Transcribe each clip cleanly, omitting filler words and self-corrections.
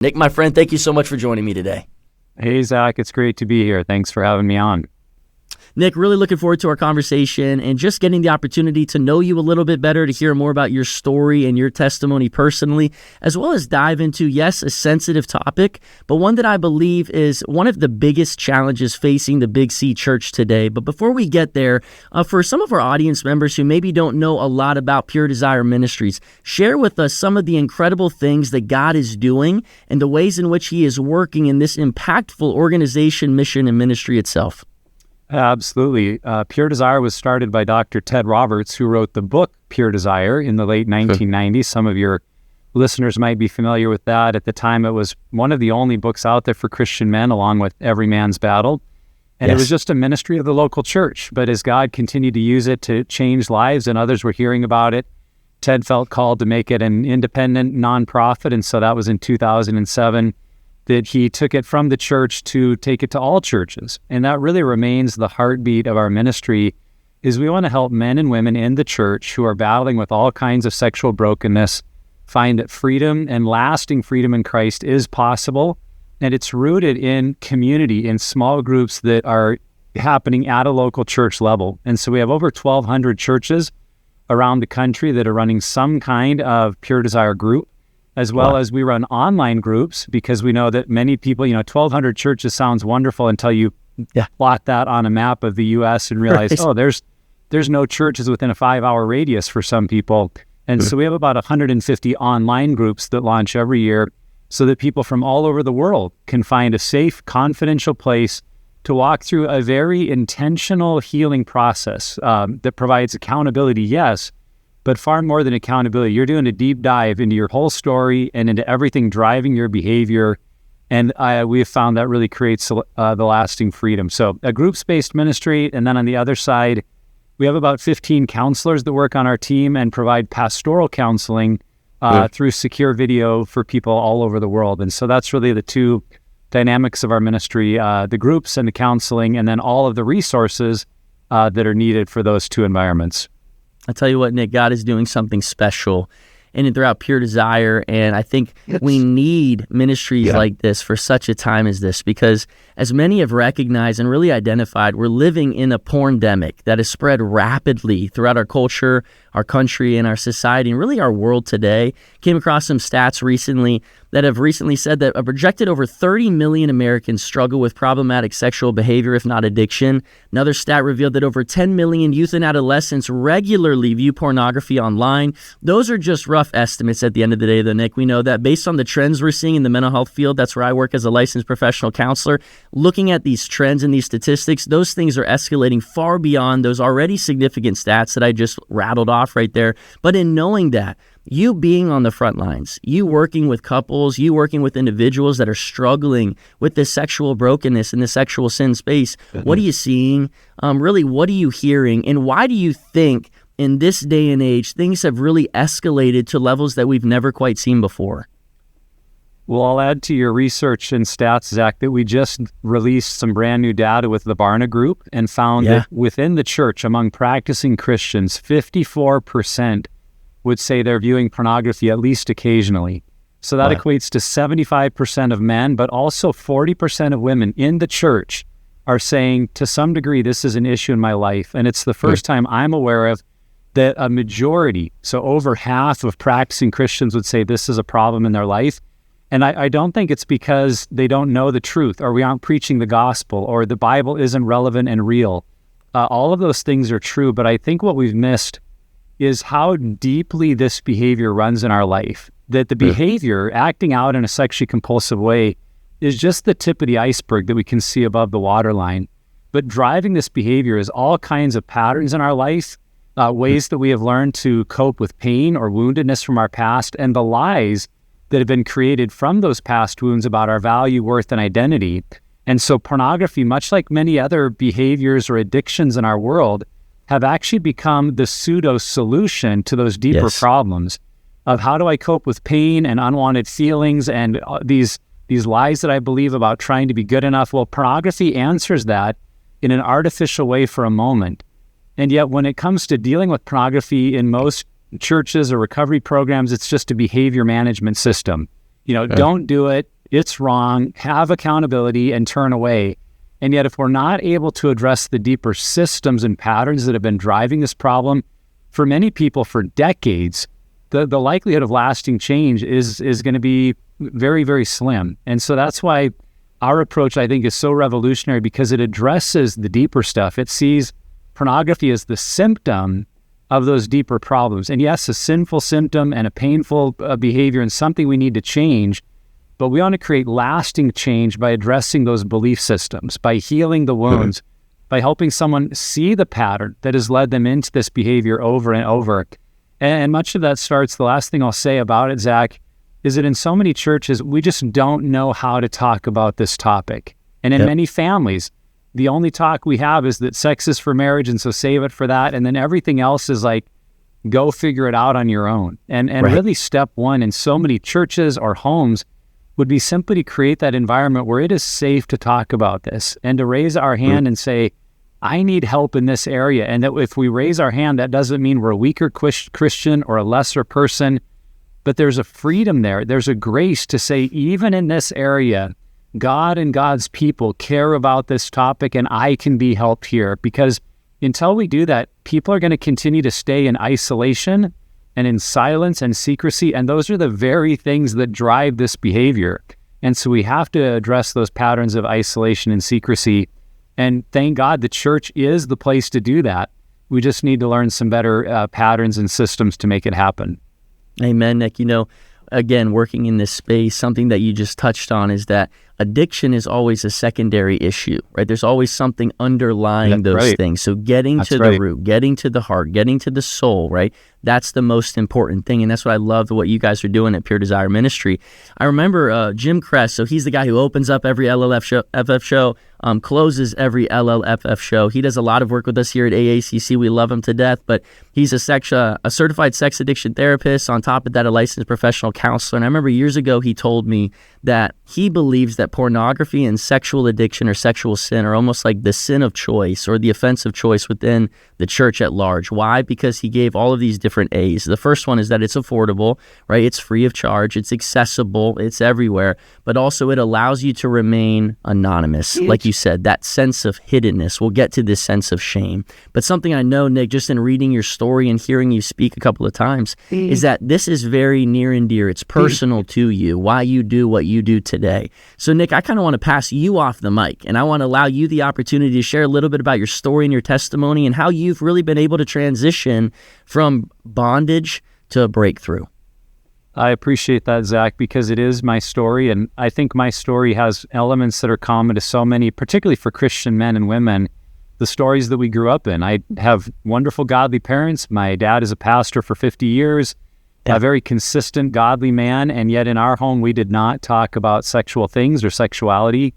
Nick, my friend, thank you so much for joining me today. Hey, Zach, it's great to be here. Thanks for having me on. Nick, really looking forward to our conversation and just getting the opportunity to know you a little bit better, to hear more about your story and your testimony personally, as well as dive into, yes, a sensitive topic, but one that I believe is one of the biggest challenges facing the Big C Church today. But before we get there, for some of our audience members who maybe don't know a lot about Pure Desire Ministries, share with us some of the incredible things that God is doing and the ways in which He is working in this impactful organization, mission, and ministry itself. Absolutely. Pure Desire was started by Dr. Ted Roberts, who wrote the book Pure Desire in the late 1990s. Some of your listeners might be familiar with that. At the time, it was one of the only books out there for Christian men, along with Every Man's Battle. And It was just a ministry of the local church. But as God continued to use it to change lives and others were hearing about it, Ted felt called to make it an independent nonprofit. And so that was in 2007. That he took it from the church to take it to all churches. And that really remains the heartbeat of our ministry, is we want to help men and women in the church who are battling with all kinds of sexual brokenness find that freedom and lasting freedom in Christ is possible. And it's rooted in community, in small groups that are happening at a local church level. And so we have over 1,200 churches around the country that are running some kind of Pure Desire group, as well as we run online groups, because we know that many people, 1,200 churches sounds wonderful until you plot that on a map of the U.S. and realize, there's no churches within a 5-hour radius for some people. And so we have about 150 online groups that launch every year so that people from all over the world can find a safe, confidential place to walk through a very intentional healing process that provides accountability, yes, but far more than accountability. You're doing a deep dive into your whole story and into everything driving your behavior. And we have found that really creates the lasting freedom. So a groups-based ministry. And then on the other side, we have about 15 counselors that work on our team and provide pastoral counseling through secure video for people all over the world. And so that's really the two dynamics of our ministry, the groups and the counseling, and then all of the resources that are needed for those two environments. I tell you what, Nick, God is doing something special in and throughout Pure Desire, and I think we need ministries like this for such a time as this, because as many have recognized and really identified, we're living in a porndemic that has spread rapidly throughout our culture, our country, and our society, and really our world today. Came across some stats recently that have recently said that a projected over 30 million Americans struggle with problematic sexual behavior, if not addiction. Another stat revealed that over 10 million youth and adolescents regularly view pornography online. Those are just rough estimates at the end of the day, though, Nick. We know that based on the trends we're seeing in the mental health field, that's where I work as a licensed professional counselor, looking at these trends and these statistics, those things are escalating far beyond those already significant stats that I just rattled off right there. But in knowing that, you being on the front lines, you working with couples, you working with individuals that are struggling with this sexual brokenness in the sexual sin space, what are you seeing? Really, what are you hearing? And why do you think in this day and age, things have really escalated to levels that we've never quite seen before? Well, I'll add to your research and stats, Zach, that we just released some brand new data with the Barna Group and found that within the church, among practicing Christians, 54% would say they're viewing pornography at least occasionally. So that equates to 75% of men, but also 40% of women in the church are saying, to some degree, this is an issue in my life. And it's the first time I'm aware of that a majority, so over half of practicing Christians would say this is a problem in their life. And I don't think it's because they don't know the truth, or we aren't preaching the gospel, or the Bible isn't relevant and real. All of those things are true, but I think what we've missed is how deeply this behavior runs in our life. That the behavior, acting out in a sexually compulsive way, is just the tip of the iceberg that we can see above the waterline. But driving this behavior is all kinds of patterns in our life, ways that we have learned to cope with pain or woundedness from our past, and the lies that have been created from those past wounds about our value, worth, and identity. And so pornography, much like many other behaviors or addictions in our world, have actually become the pseudo solution to those deeper problems of how do I cope with pain and unwanted feelings and these lies that I believe about trying to be good enough. Well, pornography answers that in an artificial way for a moment. And yet when it comes to dealing with pornography in most churches or recovery programs, it's just a behavior management system. don't do it. It's wrong. Have accountability and turn away. And yet if we're not able to address the deeper systems and patterns that have been driving this problem for many people for decades, the likelihood of lasting change is going to be very, very slim. And so that's why our approach, I think, is so revolutionary, because it addresses the deeper stuff. It sees pornography as the symptom of those deeper problems. And yes, a sinful symptom and a painful behavior and something we need to change, but we want to create lasting change by addressing those belief systems, by healing the wounds, by helping someone see the pattern that has led them into this behavior over and over. And much of that starts, the last thing I'll say about it, Zach, is that in so many churches, we just don't know how to talk about this topic. And in many families, the only talk we have is that sex is for marriage, and so save it for that. And then everything else is like, go figure it out on your own. And really step one in so many churches or homes would be simply to create that environment where it is safe to talk about this and to raise our hand and say, I need help in this area. And that if we raise our hand, that doesn't mean we're a weaker Christian or a lesser person, but there's a freedom there. There's a grace to say, even in this area, God and God's people care about this topic, and I can be helped here. Because until we do that, people are going to continue to stay in isolation and in silence and secrecy, and those are the very things that drive this behavior. And so we have to address those patterns of isolation and secrecy. And thank God the church is the place to do that. We just need to learn some better patterns and systems to make it happen. Amen, Nick. Again, working in this space, something that you just touched on is that addiction is always a secondary issue, right? There's always something underlying those things. So getting to the root, getting to the heart, getting to the soul, right? That's the most important thing. And that's what I love what you guys are doing at Pure Desire Ministry. I remember Jim Kress, so he's the guy who opens up every LLFF show, closes every LLFF show. He does a lot of work with us here at AACC. We love him to death, but he's a certified sex addiction therapist. On top of that, a licensed professional counselor. And I remember years ago, he told me that he believes that pornography and sexual addiction or sexual sin are almost like the sin of choice or the offense of choice within the church at large. Why? Because he gave all of these different A's. The first one is that it's affordable, right? It's free of charge. It's accessible. It's everywhere. But also it allows you to remain anonymous. Like you said, that sense of hiddenness. We'll get to this sense of shame. But something I know, Nick, just in reading your story and hearing you speak a couple of times, is that this is very near and dear. It's personal to you, why you do what you do today. So, Nick, I kind of want to pass you off the mic, and I want to allow you the opportunity to share a little bit about your story and your testimony and how you've really been able to transition from bondage to a breakthrough. I appreciate that, Zach, because it is my story, and I think my story has elements that are common to so many, particularly for Christian men and women, the stories that we grew up in. I have wonderful, godly parents. My dad is a pastor for 50 years, a very consistent, godly man, and yet in our home, we did not talk about sexual things or sexuality.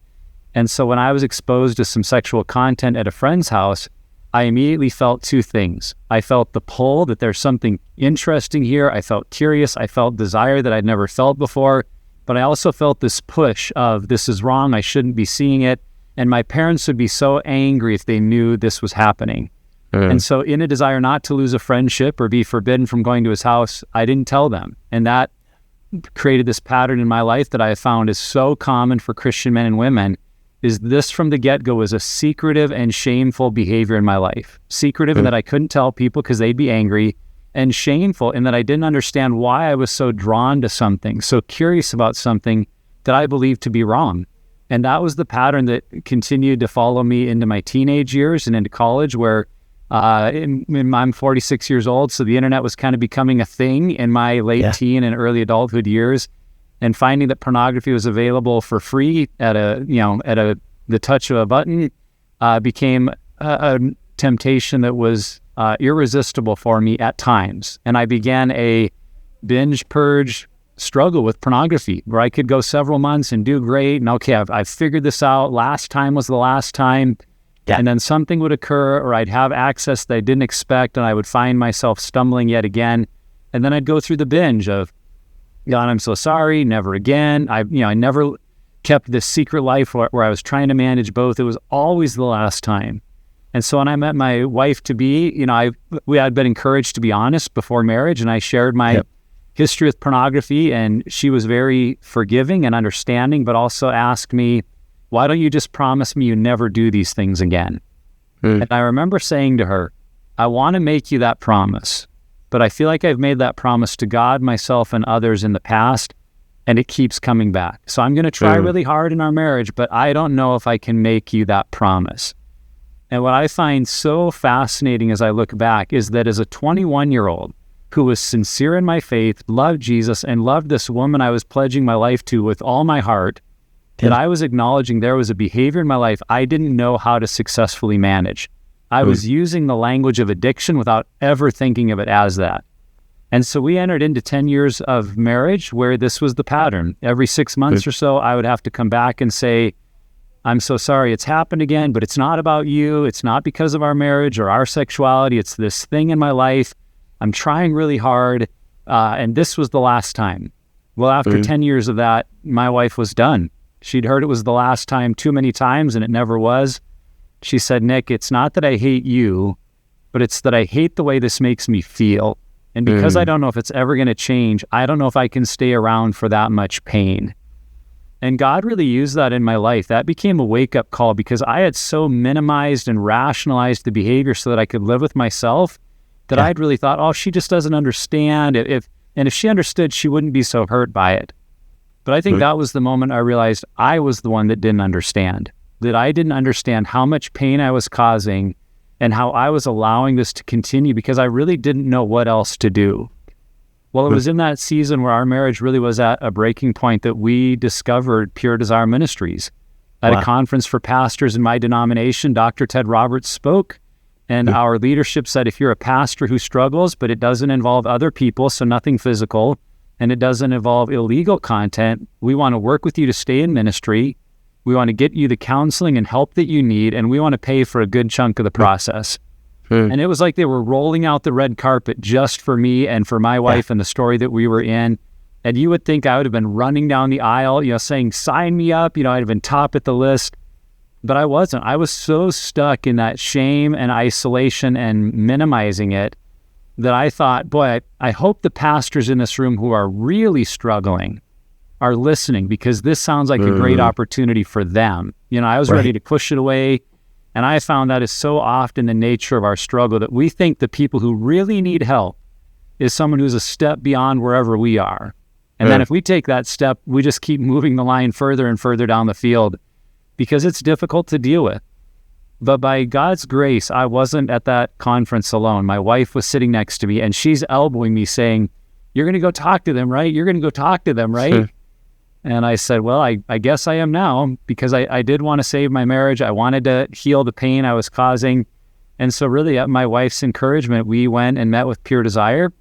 And so when I was exposed to some sexual content at a friend's house, I immediately felt two things. I felt the pull that there's something interesting here. I felt curious. I felt desire that I'd never felt before. But I also felt this push of, this is wrong. I shouldn't be seeing it. And my parents would be so angry if they knew this was happening. And so in a desire not to lose a friendship or be forbidden from going to his house, I didn't tell them. And that created this pattern in my life that I have found is so common for Christian men and women, is this from the get-go was a secretive and shameful behavior in my life. Secretive in that I couldn't tell people because they'd be angry, and shameful in that I didn't understand why I was so drawn to something, so curious about something that I believed to be wrong. And that was the pattern that continued to follow me into my teenage years and into college, where I'm 46 years old, so the internet was kind of becoming a thing in my late teen and early adulthood years. And finding that pornography was available for free at the touch of a button became a temptation that was irresistible for me at times. And I began a binge purge struggle with pornography, where I could go several months and do great. And okay, I've figured this out. Last time was the last time. And then something would occur, or I'd have access that I didn't expect, and I would find myself stumbling yet again. And then I'd go through the binge of, God, I'm so sorry, never again. I never kept this secret life where I was trying to manage both. It was always the last time. And so when I met my wife to be, we had been encouraged to be honest before marriage, and I shared my history with pornography, and she was very forgiving and understanding, but also asked me, why don't you just promise me you never do these things again? And I remember saying to her, I want to make you that promise, but I feel like I've made that promise to God, myself, and others in the past, and it keeps coming back. So I'm going to try really hard in our marriage, but I don't know if I can make you that promise. And what I find so fascinating as I look back is that as a 21-year-old who was sincere in my faith, loved Jesus, and loved this woman I was pledging my life to with all my heart, that I was acknowledging there was a behavior in my life I didn't know how to successfully manage. I was using the language of addiction without ever thinking of it as that. And so we entered into 10 years of marriage where this was the pattern. Every 6 months or so, I would have to come back and say, I'm so sorry it's happened again, but it's not about you. It's not because of our marriage or our sexuality. It's this thing in my life. I'm trying really hard, and this was the last time. Well, after 10 years of that, my wife was done. She'd heard it was the last time too many times, and it never was. She said, Nick, it's not that I hate you, but it's that I hate the way this makes me feel. And because I don't know if it's ever going to change, I don't know if I can stay around for that much pain. And God really used that in my life. That became a wake-up call because I had so minimized and rationalized the behavior so that I could live with myself that I'd really thought, oh, she just doesn't understand. If she understood, she wouldn't be so hurt by it. But I think that was the moment I realized I was the one that didn't understand, that I didn't understand how much pain I was causing and how I was allowing this to continue because I really didn't know what else to do. Well, it was in that season where our marriage really was at a breaking point that we discovered Pure Desire Ministries. At a conference for pastors in my denomination, Dr. Ted Roberts spoke, and our leadership said, if you're a pastor who struggles, but it doesn't involve other people, so nothing physical, and it doesn't involve illegal content, we want to work with you to stay in ministry. We want to get you the counseling and help that you need, and we want to pay for a good chunk of the process. And it was like they were rolling out the red carpet just for me and for my wife and the story that we were in. And you would think I would have been running down the aisle, saying, sign me up. I'd have been top at the list. But I wasn't. I was so stuck in that shame and isolation and minimizing it that I thought, boy, I hope the pastors in this room who are really struggling are listening, because this sounds like a great opportunity for them. I was ready to push it away. And I found that is so often the nature of our struggle, that we think the people who really need help is someone who's a step beyond wherever we are. And then if we take that step, we just keep moving the line further and further down the field because it's difficult to deal with. But by God's grace, I wasn't at that conference alone. My wife was sitting next to me and she's elbowing me saying, you're going to go talk to them, right? You're going to go talk to them, right? And I said, well, I guess I am now, because I did want to save my marriage. I wanted to heal the pain I was causing. And so really at my wife's encouragement, we went and met with Pure Desire.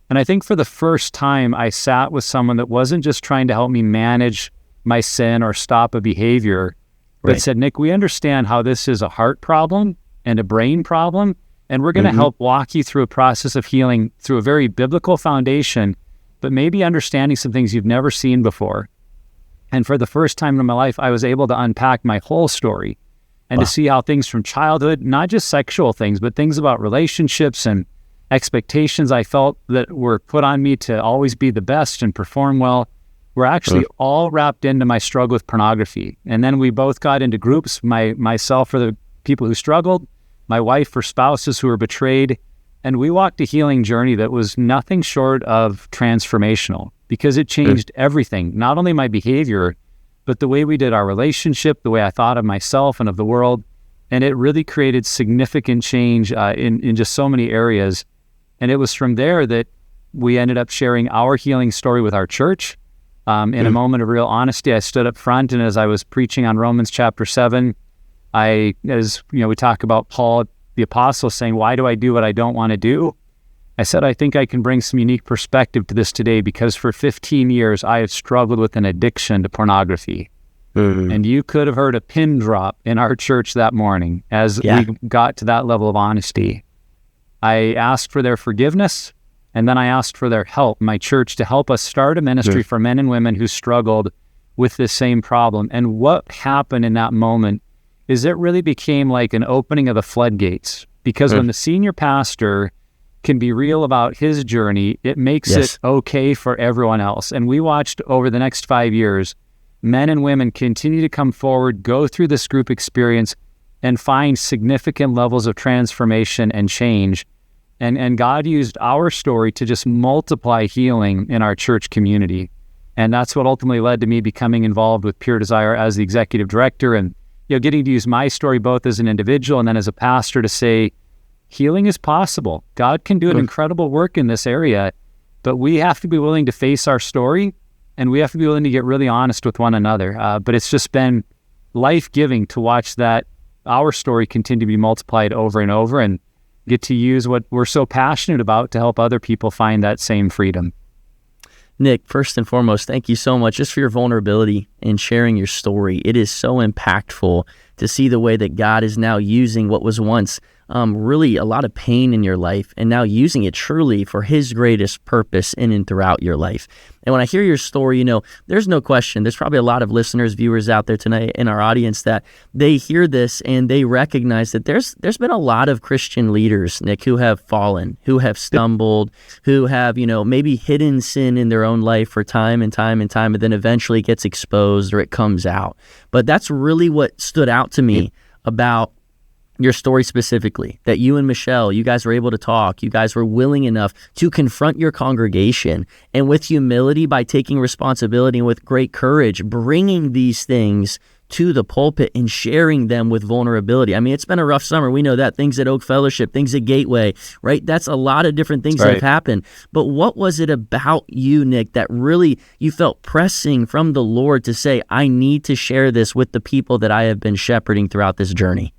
And I think for the first time, I sat with someone that wasn't just trying to help me manage my sin or stop a behavior, but said, Nick, we understand how this is a heart problem and a brain problem, and we're going to help walk you through a process of healing through a very biblical foundation, but maybe understanding some things you've never seen before. And for the first time in my life, I was able to unpack my whole story and to see how things from childhood, not just sexual things, but things about relationships and expectations I felt that were put on me to always be the best and perform well, were actually all wrapped into my struggle with pornography. And then we both got into groups, myself for the people who struggled, my wife for spouses who were betrayed, and we walked a healing journey that was nothing short of transformational, because it changed everything, not only my behavior, but the way we did our relationship, the way I thought of myself and of the world. And it really created significant change in just so many areas. And it was from there that we ended up sharing our healing story with our church. In a moment of real honesty, I stood up front, and as I was preaching on Romans chapter 7, we talk about Paul, the apostle, saying, why do I do what I don't want to do? I said, I think I can bring some unique perspective to this today, because for 15 years, I have struggled with an addiction to pornography. And you could have heard a pin drop in our church that morning as we got to that level of honesty. I asked for their forgiveness, and then I asked for their help, my church, to help us start a ministry for men and women who struggled with this same problem. And what happened in that moment is it really became like an opening of the floodgates, because when the senior pastor can be real about his journey, it makes it okay for everyone else. And we watched over the next 5 years, men and women continue to come forward, go through this group experience, and find significant levels of transformation and change. And God used our story to just multiply healing in our church community. And that's what ultimately led to me becoming involved with Pure Desire as the executive director, and getting to use my story both as an individual and then as a pastor to say, healing is possible. God can do an incredible work in this area, but we have to be willing to face our story, and we have to be willing to get really honest with one another. But it's just been life-giving to watch that our story continue to be multiplied over and over, and get to use what we're so passionate about to help other people find that same freedom. Nick, first and foremost, thank you so much just for your vulnerability and sharing your story. It is so impactful to see the way that God is now using what was once really a lot of pain in your life, and now using it truly for his greatest purpose in and throughout your life. And when I hear your story, there's no question, there's probably a lot of listeners, viewers out there tonight in our audience that they hear this and they recognize that there's been a lot of Christian leaders, Nick, who have fallen, who have stumbled, who have, maybe hidden sin in their own life for time and time and time, and then eventually it gets exposed or it comes out. But that's really what stood out to me about your story specifically, that you and Michelle, you guys were able to talk, you guys were willing enough to confront your congregation, and with humility, by taking responsibility and with great courage, bringing these things to the pulpit and sharing them with vulnerability. I mean, it's been a rough summer. We know that. Things at Oak Fellowship, things at Gateway, right? That's a lot of different things that have happened. But what was it about you, Nick, that really you felt pressing from the Lord to say, I need to share this with the people that I have been shepherding throughout this journey?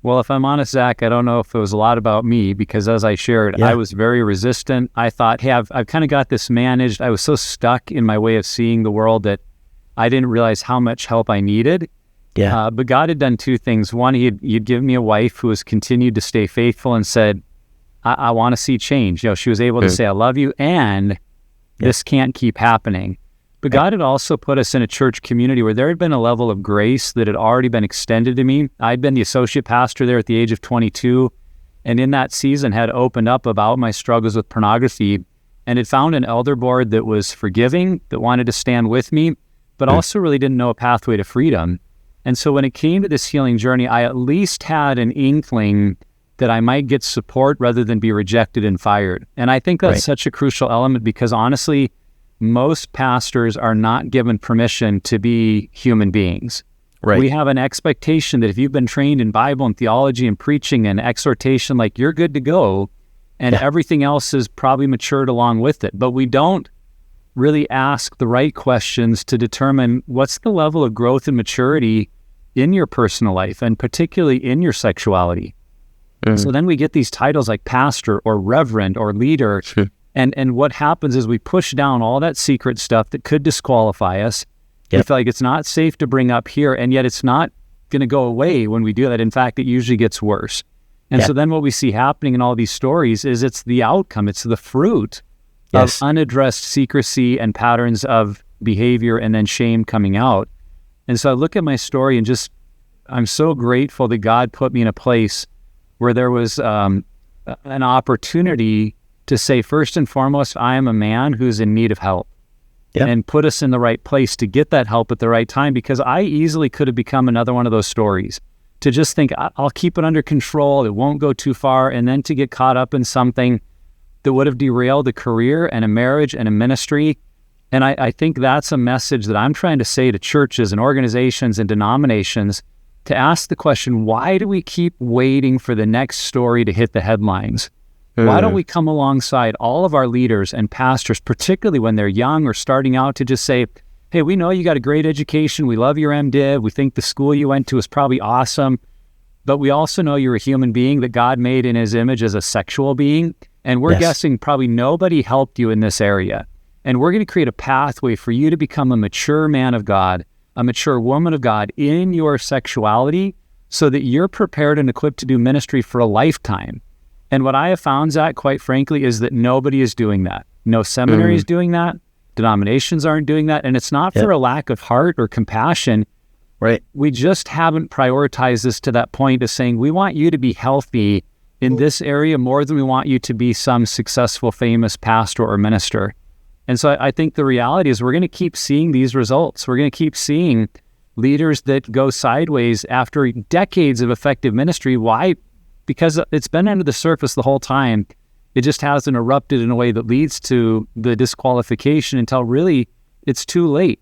Well, if I'm honest, Zach, I don't know if it was a lot about me, because as I shared, I was very resistant. I thought, hey, I've kind of got this managed. I was so stuck in my way of seeing the world that I didn't realize how much help I needed. But God had done two things. One, he'd given me a wife who has continued to stay faithful and said, I want to see change. She was able to say, I love you, and this can't keep happening. But God had also put us in a church community where there had been a level of grace that had already been extended to me. I'd been the associate pastor there at the age of 22, and in that season had opened up about my struggles with pornography, and had found an elder board that was forgiving, that wanted to stand with me, but also really didn't know a pathway to freedom. And so when it came to this healing journey, I at least had an inkling that I might get support rather than be rejected and fired. And I think that's such a crucial element, because honestly, most pastors are not given permission to be human beings. We have an expectation that if you've been trained in Bible and theology and preaching and exhortation, like, you're good to go, and everything else is probably matured along with it. But we don't really ask the right questions to determine what's the level of growth and maturity in your personal life, and particularly in your sexuality. So then we get these titles like pastor or reverend or leader. And what happens is we push down all that secret stuff that could disqualify us. We feel like it's not safe to bring up here, and yet it's not going to go away when we do that. In fact, it usually gets worse. And so then what we see happening in all these stories is it's the outcome, it's the fruit of unaddressed secrecy and patterns of behavior and then shame coming out. And so I look at my story and just, I'm so grateful that God put me in a place where there was an opportunity to say, first and foremost, I am a man who's in need of help, and put us in the right place to get that help at the right time, because I easily could have become another one of those stories, to just think, I'll keep it under control, it won't go too far, and then to get caught up in something that would have derailed a career and a marriage and a ministry. And I think that's a message that I'm trying to say to churches and organizations and denominations, to ask the question, why do we keep waiting for the next story to hit the headlines? Why don't we come alongside all of our leaders and pastors, particularly when they're young or starting out, to just say, hey, we know you got a great education. We love your MDiv. We think the school you went to is probably awesome. But we also know you're a human being that God made in his image as a sexual being. And we're guessing probably nobody helped you in this area. And we're going to create a pathway for you to become a mature man of God, a mature woman of God in your sexuality, so that you're prepared and equipped to do ministry for a lifetime. And what I have found, Zach, quite frankly, is that nobody is doing that. No seminary is doing that. Denominations aren't doing that. And it's not for a lack of heart or compassion. We just haven't prioritized this to that point of saying, we want you to be healthy in this area more than we want you to be some successful, famous pastor or minister. And so I think the reality is we're going to keep seeing these results. We're going to keep seeing leaders that go sideways after decades of effective ministry. Why? Because it's been under the surface the whole time. It just hasn't erupted in a way that leads to the disqualification until really it's too late.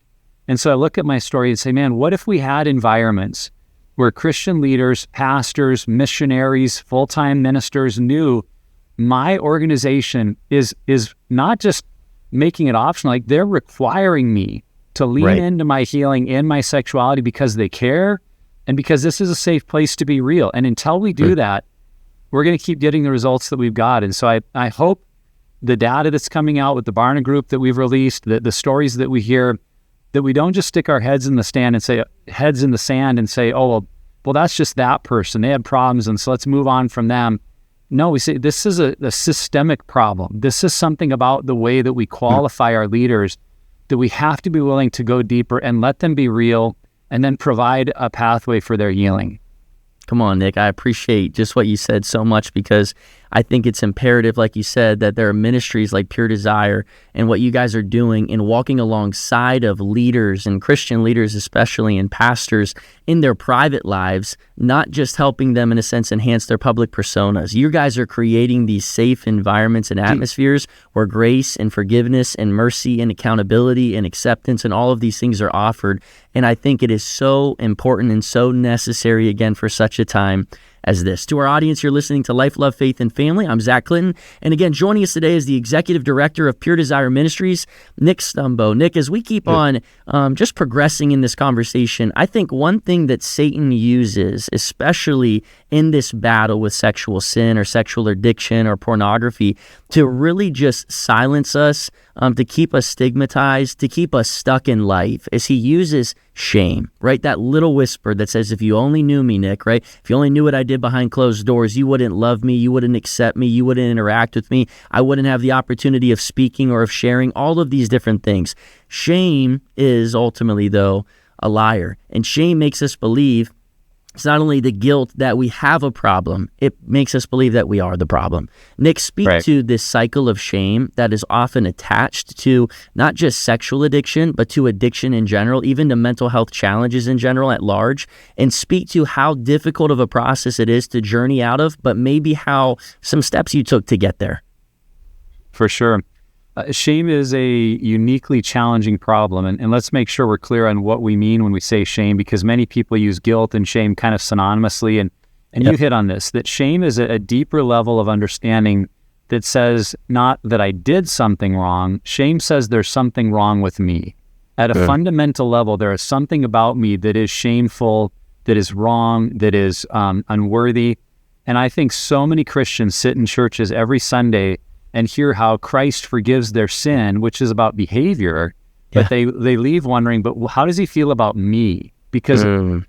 And so I look at my story and say, man, what if we had environments where Christian leaders, pastors, missionaries, full-time ministers knew my organization is not just making it optional, like they're requiring me to lean into my healing and my sexuality because they care and because this is a safe place to be real. And until we do that, we're going to keep getting the results that we've got. And so I hope the data that's coming out with the Barna Group that we've released, the stories that we hear, that we don't just stick our heads in the sand and say, oh, well, that's just that person. They had problems, and so let's move on from them. No, we say this is a systemic problem. This is something about the way that we qualify our leaders that we have to be willing to go deeper and let them be real and then provide a pathway for their healing. Come on, Nick. I appreciate just what you said so much because I think it's imperative, like you said, that there are ministries like Pure Desire and what you guys are doing in walking alongside of leaders and Christian leaders especially and pastors in their private lives, not just helping them in a sense enhance their public personas. You guys are creating these safe environments and atmospheres where grace and forgiveness and mercy and accountability and acceptance and all of these things are offered. And I think it is so important and so necessary again for such a time as this. To our audience, you're listening to Life, Love, Faith, and Family. I'm Zach Clinton. And again, joining us today is the Executive Director of Pure Desire Ministries, Nick Stumbo. Nick, as we keep on just progressing in this conversation, I think one thing that Satan uses, especially in this battle with sexual sin or sexual addiction or pornography, to really just silence us, to keep us stigmatized, to keep us stuck in life, is he uses shame, right? That little whisper that says, if you only knew me, Nick, right? If you only knew what I did behind closed doors, you wouldn't love me, you wouldn't accept me, you wouldn't interact with me, I wouldn't have the opportunity of speaking or of sharing, all of these different things. Shame is ultimately, though, a liar. And shame makes us believe it's not only the guilt that we have a problem, it makes us believe that we are the problem. Nick, speak to this cycle of shame that is often attached to not just sexual addiction, but to addiction in general, even to mental health challenges in general at large, and speak to how difficult of a process it is to journey out of, but maybe how some steps you took to get there. For sure. Shame is a uniquely challenging problem, and let's make sure we're clear on what we mean when we say shame, because many people use guilt and shame kind of synonymously, and you hit on this, that shame is a deeper level of understanding that says not that I did something wrong. Shame says there's something wrong with me. At a fundamental level, there is something about me that is shameful, that is wrong, that is unworthy, and I think so many Christians sit in churches every Sunday and hear how Christ forgives their sin, which is about behavior, but they leave wondering, but how does he feel about me? Because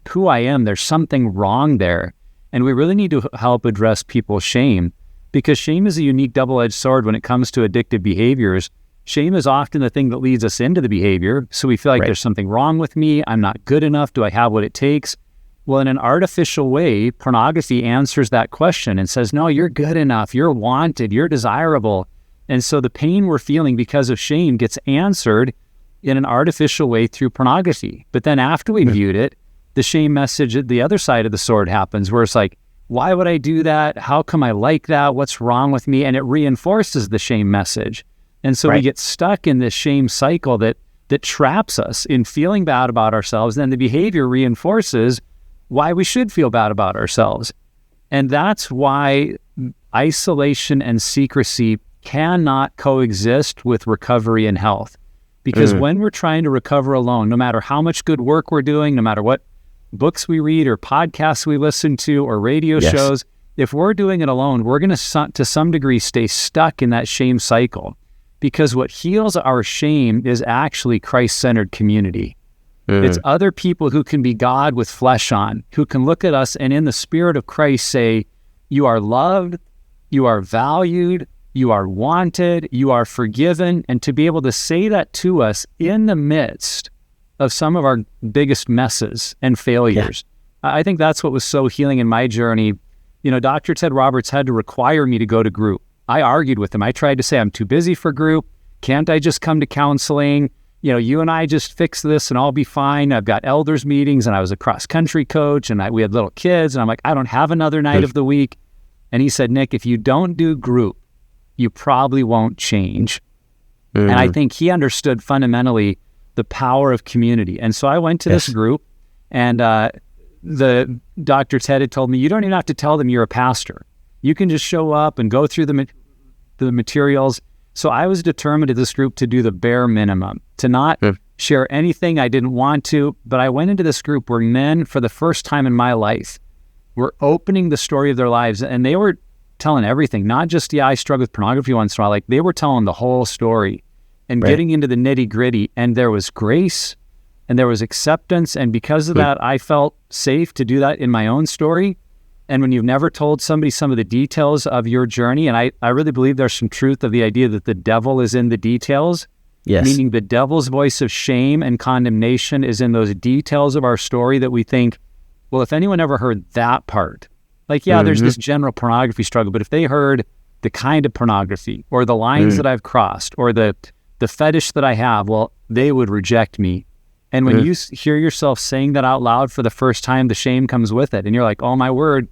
who I am, there's something wrong there. And we really need to help address people's shame, because shame is a unique double-edged sword when it comes to addictive behaviors. Shame is often the thing that leads us into the behavior. So we feel like there's something wrong with me. I'm not good enough. Do I have what it takes? Well, in an artificial way, pornography answers that question and says, no, you're good enough, you're wanted, you're desirable. And so the pain we're feeling because of shame gets answered in an artificial way through pornography. But then after we viewed it, the shame message at the other side of the sword happens, where it's like, why would I do that? How come I like that? What's wrong with me? And it reinforces the shame message. And so we get stuck in this shame cycle that traps us in feeling bad about ourselves. Then the behavior reinforces why we should feel bad about ourselves. And that's why isolation and secrecy cannot coexist with recovery and health. Because when we're trying to recover alone, no matter how much good work we're doing, no matter what books we read or podcasts we listen to or radio shows, if we're doing it alone, we're going to some degree stay stuck in that shame cycle. Because what heals our shame is actually Christ-centered community. It's other people who can be God with flesh on, who can look at us and in the Spirit of Christ say, you are loved, you are valued, you are wanted, you are forgiven, and to be able to say that to us in the midst of some of our biggest messes and failures. I think that's what was so healing in my journey, Dr. Ted Roberts had to require me to go to group. I argued with him. I tried to say, I'm too busy for group. Can't I just come to counseling? You and I just fix this and I'll be fine. I've got elders meetings and I was a cross-country coach and we had little kids. And I'm like, I don't have another night of the week. And he said, Nick, if you don't do group, you probably won't change. And I think he understood fundamentally the power of community. And so I went to this group, and the Dr. Ted had told me, you don't even have to tell them you're a pastor. You can just show up and go through the materials. So I was determined at this group to do the bare minimum, to not share anything I didn't want to. But I went into this group where men, for the first time in my life, were opening the story of their lives, and they were telling everything, not just, I struggle with pornography once in a while. Like, they were telling the whole story and getting into the nitty gritty. And there was grace and there was acceptance. And because of that, I felt safe to do that in my own story. And when you've never told somebody some of the details of your journey, and I really believe there's some truth of the idea that the devil is in the details, meaning the devil's voice of shame and condemnation is in those details of our story that we think, well, if anyone ever heard that part, like, there's this general pornography struggle, but if they heard the kind of pornography or the lines that I've crossed or the fetish that I have, well, they would reject me. And when you hear yourself saying that out loud for the first time, the shame comes with it. And you're like, oh my word,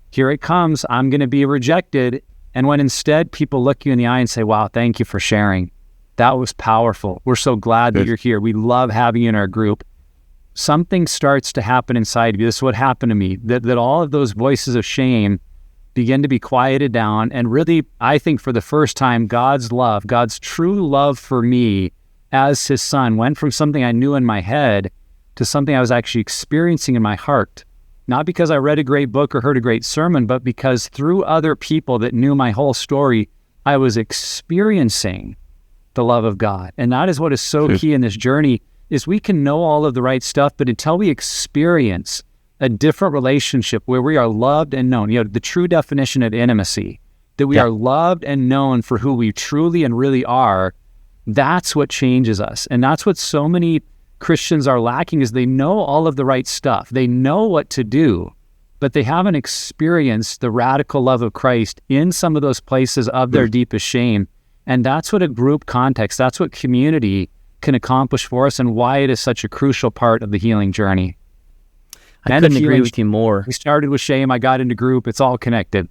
here it comes. I'm going to be rejected. And when instead people look you in the eye and say, wow, thank you for sharing. That was powerful. We're so glad that you're here. We love having you in our group. Something starts to happen inside of you. This is what happened to me, that all of those voices of shame begin to be quieted down. And really, I think for the first time, God's love, God's true love for me as his son went from something I knew in my head to something I was actually experiencing in my heart. Not because I read a great book or heard a great sermon, but because through other people that knew my whole story, I was experiencing the love of God. And that is what is so key in this journey, is we can know all of the right stuff, but until we experience a different relationship where we are loved and known, the true definition of intimacy, that we are loved and known for who we truly and really are, that's what changes us. And that's what so many Christians are lacking, is they know all of the right stuff. They know what to do, but they haven't experienced the radical love of Christ in some of those places of their deepest shame. And that's what a group context, that's what community can accomplish for us, and why it is such a crucial part of the healing journey. I couldn't agree with you more. We started with shame. I got into group. It's all connected.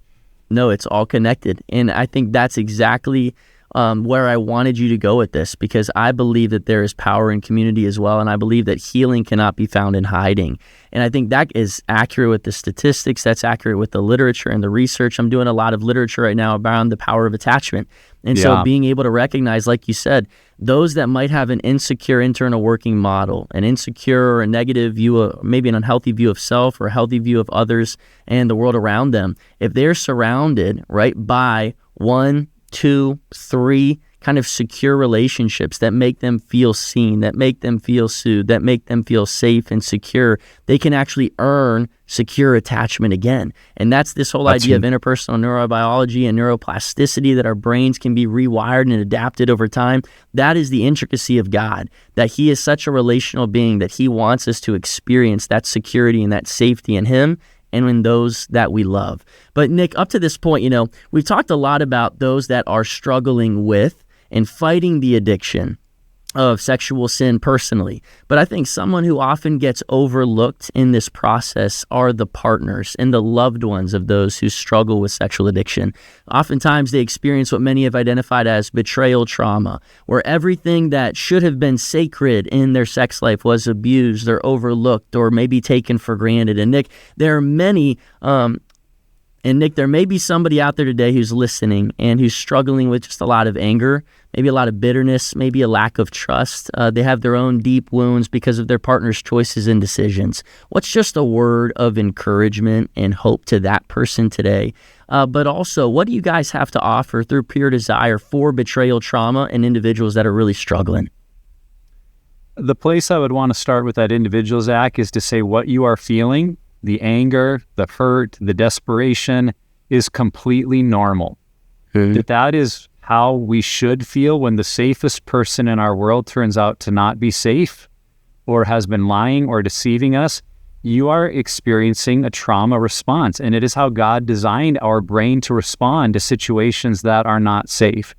No, it's all connected. And I think that's exactly where I wanted you to go with this, because I believe that there is power in community as well. And I believe that healing cannot be found in hiding. And I think that is accurate with the statistics. That's accurate with the literature and the research. I'm doing a lot of literature right now around the power of attachment. And so being able to recognize, like you said, those that might have an insecure internal working model, an insecure or a negative view of, maybe an unhealthy view of self or a healthy view of others and the world around them, if they're surrounded, by 1, 2, 3 kind of secure relationships that make them feel seen, that make them feel soothed, that make them feel safe and secure, they can actually earn secure attachment again. And that's this whole idea of interpersonal neurobiology and neuroplasticity, that our brains can be rewired and adapted over time. That is the intricacy of God, that he is such a relational being that he wants us to experience that security and that safety in him and in those that we love. But Nick, up to this point, we've talked a lot about those that are struggling with and fighting the addiction of sexual sin personally. But I think someone who often gets overlooked in this process are the partners and the loved ones of those who struggle with sexual addiction. Oftentimes they experience what many have identified as betrayal trauma, where everything that should have been sacred in their sex life was abused or overlooked or maybe taken for granted. And Nick, there are many there may be somebody out there today who's listening and who's struggling with just a lot of anger, maybe a lot of bitterness, maybe a lack of trust. They have their own deep wounds because of their partner's choices and decisions. What's just a word of encouragement and hope to that person today? But also, what do you guys have to offer through Pure Desire for betrayal trauma and individuals that are really struggling? The place I would want to start with that individual, Zach, is to say what you are feeling, the anger, the hurt, the desperation, is completely normal. That is how we should feel when the safest person in our world turns out to not be safe or has been lying or deceiving us. you are experiencing a trauma response, and it is how God designed our brain to respond to situations that are not safe.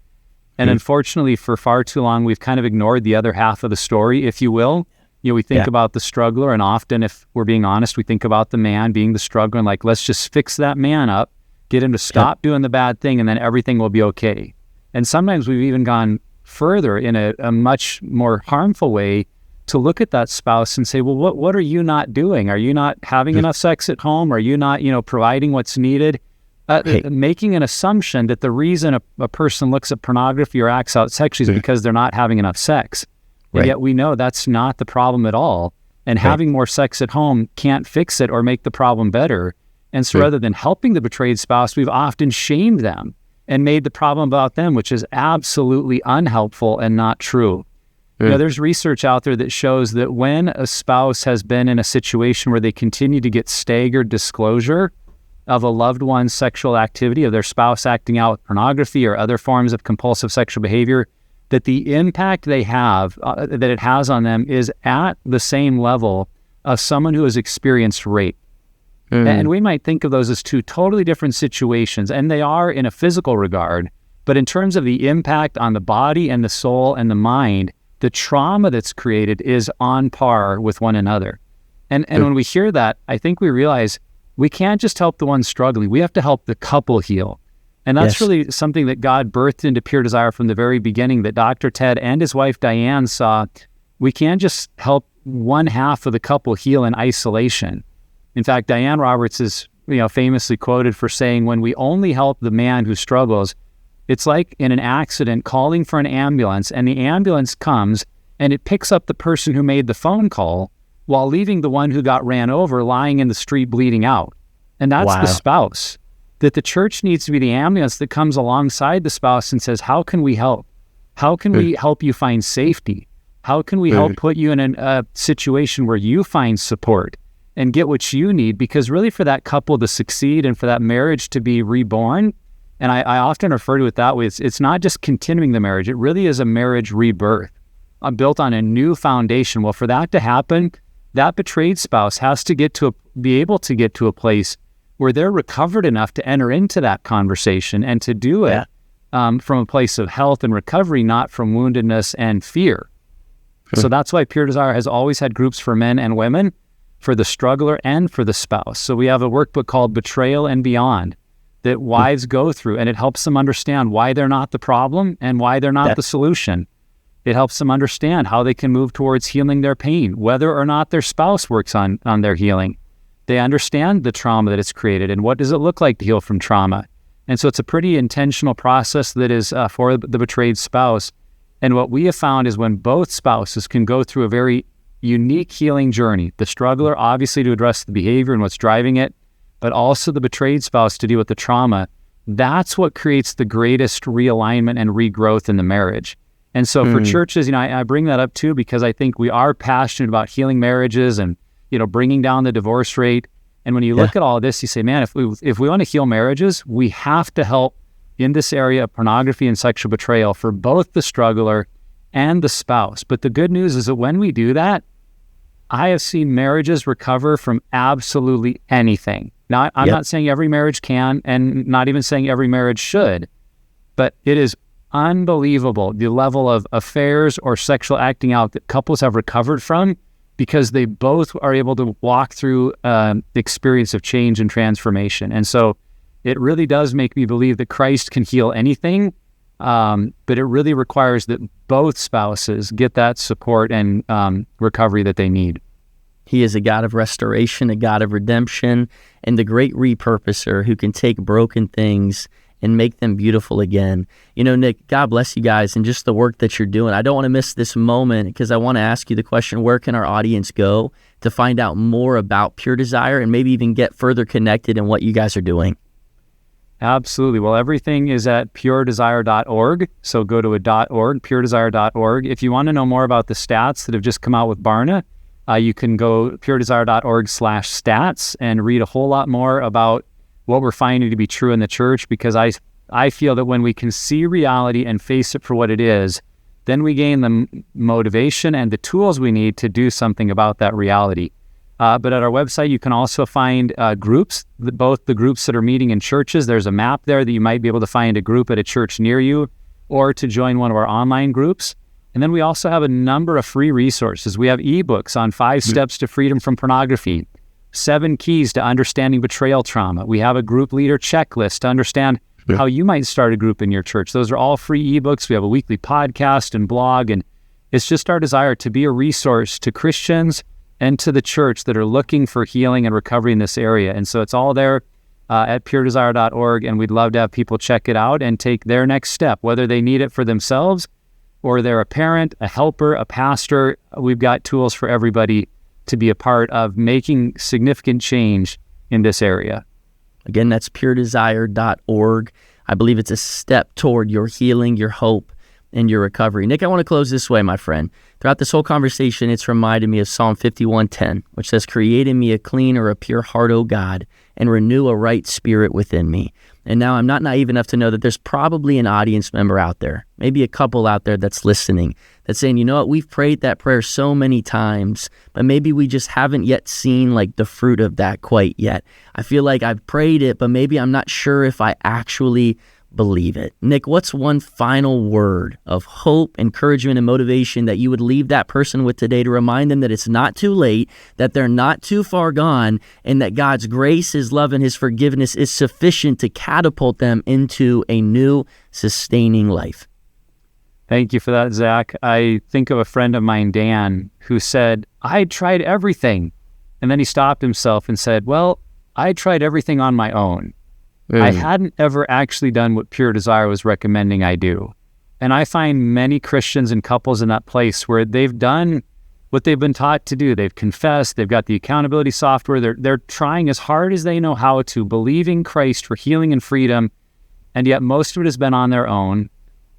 And unfortunately, for far too long, we've kind of ignored the other half of the story, if you will. We think about the struggler, and often, if we're being honest, we think about the man being the struggler and like, let's just fix that man up, get him to stop doing the bad thing, and then everything will be okay. And sometimes we've even gone further in a much more harmful way to look at that spouse and say, well, what are you not doing? Are you not having enough sex at home? Are you not, providing what's needed? Making an assumption that the reason a person looks at pornography or acts out sexually is because they're not having enough sex. And yet we know that's not the problem at all. And having more sex at home can't fix it or make the problem better. And so rather than helping the betrayed spouse, we've often shamed them and made the problem about them, which is absolutely unhelpful and not true. There's research out there that shows that when a spouse has been in a situation where they continue to get staggered disclosure of a loved one's sexual activity, of their spouse acting out with pornography or other forms of compulsive sexual behavior, that the impact they have, that it has on them is at the same level of someone who has experienced rape. And we might think of those as two totally different situations, and they are in a physical regard, but in terms of the impact on the body and the soul and the mind, the trauma that's created is on par with one another. And when we hear that, I think we realize we can't just help the one struggling. We have to help the couple heal. And that's really something that God birthed into Pure Desire from the very beginning, that Dr. Ted and his wife Diane saw. We can't just help one half of the couple heal in isolation. In fact, Diane Roberts is famously quoted for saying, when we only help the man who struggles, it's like in an accident calling for an ambulance, and the ambulance comes and it picks up the person who made the phone call while leaving the one who got ran over lying in the street bleeding out. And that's the spouse. That the church needs to be the ambulance that comes alongside the spouse and says, how can we help? How can we help you find safety? How can we help put you in a situation where you find support and get what you need? Because really, for that couple to succeed and for that marriage to be reborn, and I often refer to it that way, it's not just continuing the marriage, it really is a marriage rebirth, built on a new foundation. Well, for that to happen, that betrayed spouse has to be able to get to a place where they're recovered enough to enter into that conversation and to do it from a place of health and recovery, not from woundedness and fear. So that's why Pure Desire has always had groups for men and women, for the struggler and for the spouse. So we have a workbook called Betrayal and Beyond that wives go through, and it helps them understand why they're not the problem and why they're not the solution. It helps them understand how they can move towards healing their pain, whether or not their spouse works on their healing. They understand the trauma that it's created and what does it look like to heal from trauma. And so it's a pretty intentional process that is for the betrayed spouse. And what we have found is when both spouses can go through a very unique healing journey, the struggler obviously to address the behavior and what's driving it, but also the betrayed spouse to deal with the trauma, that's what creates the greatest realignment and regrowth in the marriage. And so for churches, I bring that up too, because I think we are passionate about healing marriages and, bringing down the divorce rate. And when you look at all of this, you say, man, if we want to heal marriages, we have to help in this area of pornography and sexual betrayal for both the struggler and the spouse. But the good news is that when we do that, I have seen marriages recover from absolutely anything. Now, I'm not saying every marriage can, and not even saying every marriage should, but it is unbelievable the level of affairs or sexual acting out that couples have recovered from, because they both are able to walk through the experience of change and transformation. And so it really does make me believe that Christ can heal anything, but it really requires that both spouses get that support and recovery that they need. He is a God of restoration, a God of redemption, and the great repurposer who can take broken things and make them beautiful again. Nick, God bless you guys and just the work that you're doing. I don't want to miss this moment, because I want to ask you the question, where can our audience go to find out more about Pure Desire and maybe even get further connected in what you guys are doing? Absolutely. Well, everything is at puredesire.org. So go to .org, puredesire.org. If you want to know more about the stats that have just come out with Barna, you can go puredesire.org/stats and read a whole lot more about what we're finding to be true in the church, because I feel that when we can see reality and face it for what it is, then we gain the motivation and the tools we need to do something about that reality. But at our website, you can also find groups, both the groups that are meeting in churches. There's a map there that you might be able to find a group at a church near you, or to join one of our online groups. And then we also have a number of free resources. We have ebooks on 5 steps to freedom from pornography, 7 keys to understanding betrayal trauma. We have a group leader checklist to understand how you might start a group in your church. Those are all free ebooks. We have a weekly podcast and blog, and it's just our desire to be a resource to Christians and to the church that are looking for healing and recovery in this area. And so it's all there at puredesire.org, and we'd love to have people check it out and take their next step, whether they need it for themselves or they're a parent, a helper, a pastor. We've got tools for everybody to be a part of making significant change in this area. Again, that's puredesire.org. I believe it's a step toward your healing, your hope, and your recovery. Nick, I want to close this way, my friend. Throughout this whole conversation, it's reminded me of Psalm 51:10, which says, "Create in me a clean or a pure heart, O God, and renew a right spirit within me." And now I'm not naive enough to know that there's probably an audience member out there, maybe a couple out there that's listening, that's saying, you know what, we've prayed that prayer so many times, but maybe we just haven't yet seen like the fruit of that quite yet. I feel like I've prayed it, but maybe I'm not sure if I actually believe it. Nick, what's one final word of hope, encouragement, and motivation that you would leave that person with today to remind them that it's not too late, that they're not too far gone, and that God's grace, His love, and His forgiveness is sufficient to catapult them into a new, sustaining life? Thank you for that, Zach. I think of a friend of mine, Dan, who said, I tried everything. And then he stopped himself and said, well, I tried everything on my own. I hadn't ever actually done what Pure Desire was recommending I do. And I find many Christians and couples in that place where they've done what they've been taught to do. They've confessed, they've got the accountability software, they're trying as hard as they know how to, believing Christ for healing and freedom, and yet most of it has been on their own.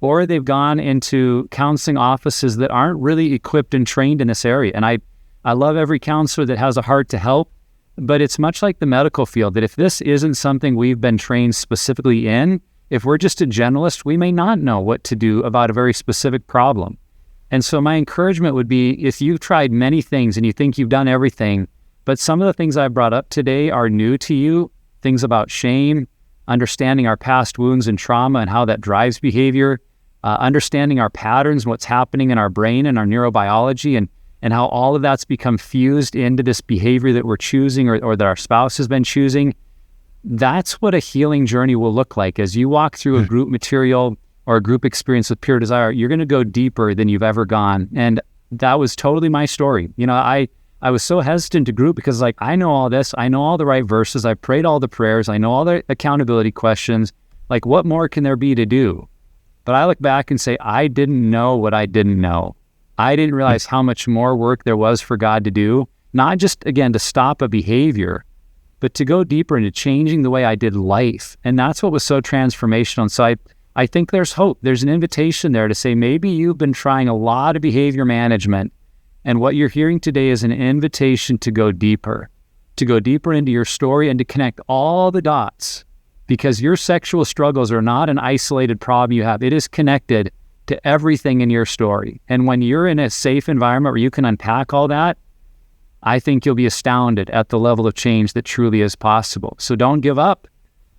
Or they've gone into counseling offices that aren't really equipped and trained in this area. And I love every counselor that has a heart to help, but it's much like the medical field, that if this isn't something we've been trained specifically in, if we're just a generalist, we may not know what to do about a very specific problem. And so my encouragement would be, if you've tried many things and you think you've done everything, but some of the things I brought up today are new to you, things about shame, understanding our past wounds and trauma and how that drives behavior, understanding our patterns and what's happening in our brain and our neurobiology, and how all of that's become fused into this behavior that we're choosing or that our spouse has been choosing. That's what a healing journey will look like. As you walk through a group material or a group experience with Pure Desire, you're going to go deeper than you've ever gone. And that was totally my story. You know, I was so hesitant to group because like, I know all this, I know all the right verses, I prayed all the prayers, I know all the accountability questions. Like, what more can there be to do? But I look back and say, I didn't know what I didn't know. I didn't realize how much more work there was for God to do, not just, again, to stop a behavior, but to go deeper into changing the way I did life. And that's what was so transformational. And so I think there's hope. There's an invitation there to say, maybe you've been trying a lot of behavior management, and what you're hearing today is an invitation to go deeper into your story and to connect all the dots, because your sexual struggles are not an isolated problem you have. It is connected to everything in your story. And when you're in a safe environment where you can unpack all that, I think you'll be astounded at the level of change that truly is possible. So don't give up,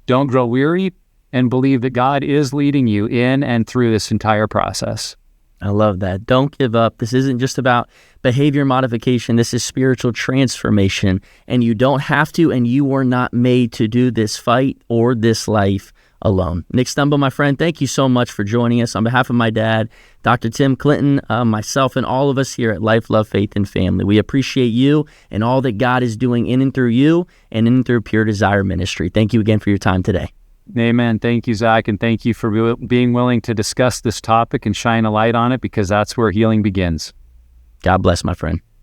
don't grow weary, and believe that God is leading you in and through this entire process. I love that. Don't give up. This isn't just about behavior modification. This is spiritual transformation. And you don't have to, and you were not made to do this fight or this life alone. Nick Stumbo, my friend, thank you so much for joining us. On behalf of my dad, Dr. Tim Clinton, myself, and all of us here at Life, Love, Faith, and Family, we appreciate you and all that God is doing in and through you and in and through Pure Desire Ministry. Thank you again for your time today. Amen. Thank you, Zach, and thank you for being willing to discuss this topic and shine a light on it, because that's where healing begins. God bless, my friend.